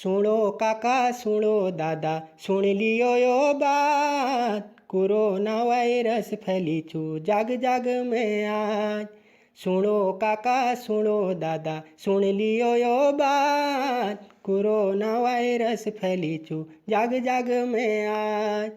सुनो काका सुनो दादा सुन लियो यो बात, कोरोना वायरस फैली छू जाग जाग में आज। सुनो काका सुनो दादा सुन लियो यो बात, कोरोना वायरस फैली छू जाग जाग में आज।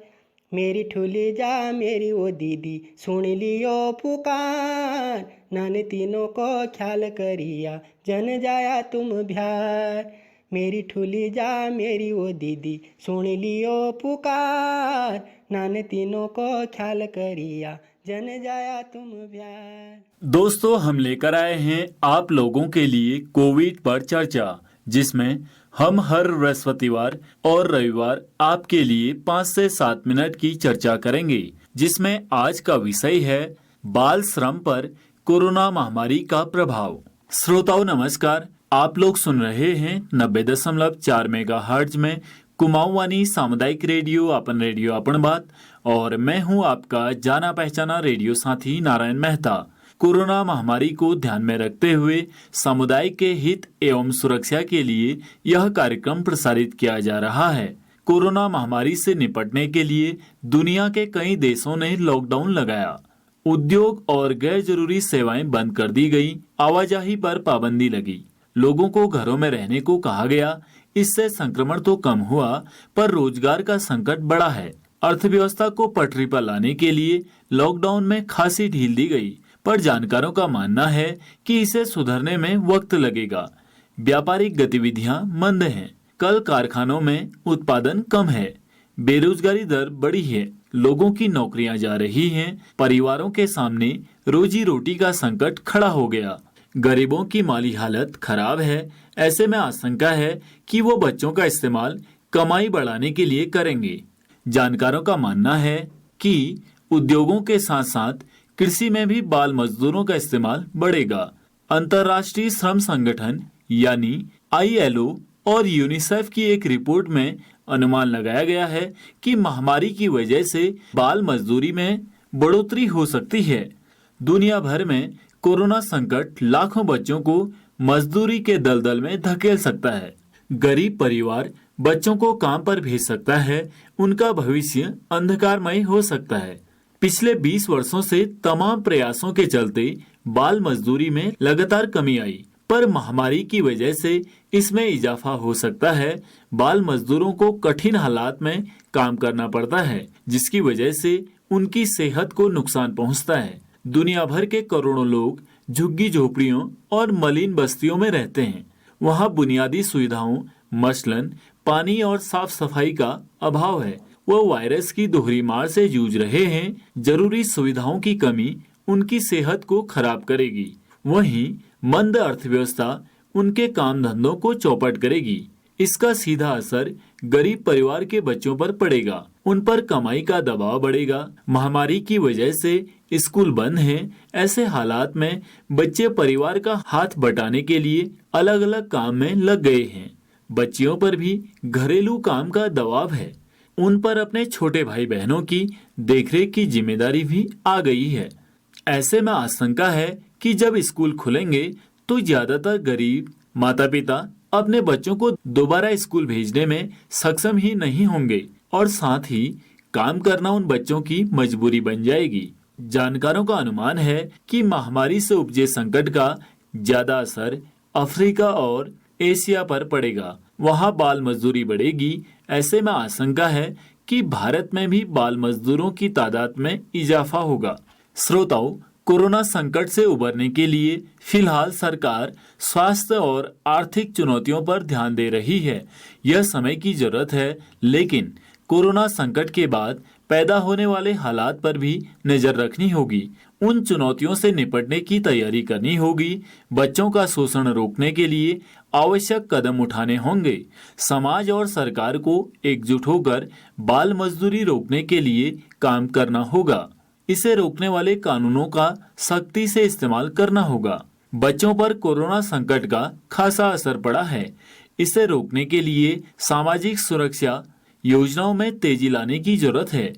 मेरी ठुली जा मेरी वो दीदी सुन लियो पुकार, नाने तीनों को ख्याल करिया जन जाया तुम बिहार। मेरी ठुली जा मेरी वो दीदी सुन लियो पुकार, नाने तीनों को ख्याल करिया जन जाया तुम बिहार। दोस्तों, हम लेकर आए हैं आप लोगों के लिए कोविड पर चर्चा, जिसमें हम हर बृहस्पतिवार और रविवार आपके लिए 5 से 7 मिनट की चर्चा करेंगे, जिसमें आज का विषय है बाल श्रम पर कोरोना महामारी का प्रभाव। श्रोताओं नमस्कार, आप लोग सुन रहे हैं 90.4 मेगाहर्ट्ज में कुमाऊं वाणी सामुदायिक रेडियो अपन बात, और मैं हूं आपका जाना पहचाना रेडियो साथी नारायण मेहता। कोरोना महामारी को ध्यान में रखते हुए समुदाय के हित एवं सुरक्षा के लिए यह कार्यक्रम प्रसारित किया जा रहा है। कोरोना महामारी से निपटने के लिए दुनिया के कई देशों ने लॉकडाउन लगाया, उद्योग और गैर जरूरी सेवाएं बंद कर दी गई, आवाजाही पर पाबंदी लगी, लोगों को घरों में रहने को कहा गया। इससे संक्रमण तो कम हुआ, पर रोजगार का संकट बढ़ा है। अर्थव्यवस्था को पटरी पर लाने के लिए लॉकडाउन में खासी ढील दी गई, पर जानकारों का मानना है कि इसे सुधरने में वक्त लगेगा। व्यापारिक गतिविधियां मंद हैं, कल कारखानों में उत्पादन कम है, बेरोजगारी दर बढ़ी है, लोगों की नौकरियां जा रही हैं, परिवारों के सामने रोजी रोटी का संकट खड़ा हो गया, गरीबों की माली हालत खराब है। ऐसे में आशंका है कि वो बच्चों का इस्तेमाल कमाई बढ़ाने के लिए करेंगे। जानकारों का मानना है कि उद्योगों के साथ साथ कृषि में भी बाल मजदूरों का इस्तेमाल बढ़ेगा। अंतर्राष्ट्रीय श्रम संगठन यानी ILO और यूनिसेफ की एक रिपोर्ट में अनुमान लगाया गया है कि महामारी की वजह से बाल मजदूरी में बढ़ोतरी हो सकती है। दुनिया भर में कोरोना संकट लाखों बच्चों को मजदूरी के दलदल में धकेल सकता है। गरीब परिवार बच्चों को काम पर भेज सकता है, उनका भविष्य अंधकारमय हो सकता है। पिछले 20 वर्षों से तमाम प्रयासों के चलते बाल मजदूरी में लगातार कमी आई, पर महामारी की वजह से इसमें इजाफा हो सकता है। बाल मजदूरों को कठिन हालात में काम करना पड़ता है, जिसकी वजह से उनकी सेहत को नुकसान पहुंचता है। दुनिया भर के करोड़ों लोग झुग्गी झोपड़ियों और मलिन बस्तियों में रहते हैं। वहां बुनियादी सुविधाओं मसलन पानी और साफ सफाई का अभाव है। वो वायरस की दोहरी मार से जूझ रहे हैं। जरूरी सुविधाओं की कमी उनकी सेहत को खराब करेगी। वहीं मंद अर्थव्यवस्था उनके काम धंधों को चौपट करेगी। इसका सीधा असर गरीब परिवार के बच्चों पर पड़ेगा, उन पर कमाई का दबाव बढ़ेगा। महामारी की वजह से स्कूल बंद हैं। ऐसे हालात में बच्चे परिवार का हाथ बटाने के लिए अलग अलग काम में लग गए हैं। बच्चियों पर भी घरेलू काम का दबाव है, उन पर अपने छोटे भाई बहनों की देखरेख की जिम्मेदारी भी आ गई है। ऐसे में आशंका है कि जब स्कूल खुलेंगे तो ज्यादातर गरीब माता पिता अपने बच्चों को दोबारा स्कूल भेजने में सक्षम ही नहीं होंगे, और साथ ही काम करना उन बच्चों की मजबूरी बन जाएगी। जानकारों का अनुमान है कि महामारी से उपजे संकट का ज्यादा असर अफ्रीका और एशिया पर पड़ेगा। वहां बाल मजदूरी बढ़ेगी। ऐसे में आशंका है कि भारत में भी बाल मजदूरों की तादाद में इजाफा होगा। श्रोताओं, कोरोना संकट से उबरने के लिए फिलहाल सरकार स्वास्थ्य और आर्थिक चुनौतियों पर ध्यान दे रही है। यह समय की जरूरत है, लेकिन कोरोना संकट के बाद पैदा होने वाले हालात पर भी नजर रखनी होगी। उन चुनौतियों से निपटने की तैयारी करनी होगी। बच्चों का शोषण रोकने के लिए आवश्यक कदम उठाने होंगे। समाज और सरकार को एकजुट होकर बाल मजदूरी रोकने के लिए काम करना होगा। इसे रोकने वाले कानूनों का सख्ती से इस्तेमाल करना होगा। बच्चों पर कोरोना संकट का खासा असर पड़ा है। इसे रोकने के लिए सामाजिक सुरक्षा योजनाओं में तेजी लाने की जरूरत है।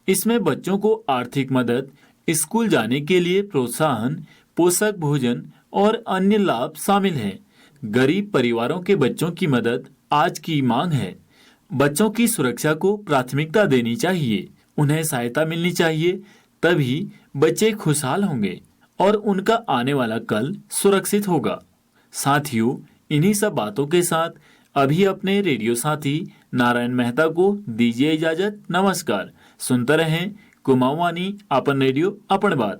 इसमें बच्चों को आर्थिक मदद, स्कूल जाने के लिए प्रोत्साहन, पोषक भोजन और अन्य लाभ शामिल हैं। गरीब परिवारों के बच्चों की मदद आज की मांग है। बच्चों की सुरक्षा को प्राथमिकता देनी चाहिए, उन्हें सहायता मिलनी चाहिए, तभी बच्चे खुशहाल होंगे और उनका आने वाला कल सुरक्षित होगा। साथियों, इन्हीं सब बातों के साथ अभी अपने रेडियो साथी नारायण मेहता को दीजिए इजाजत। नमस्कार। सुनते रहें कुमाऊवानी अपन रेडियो अपन बात।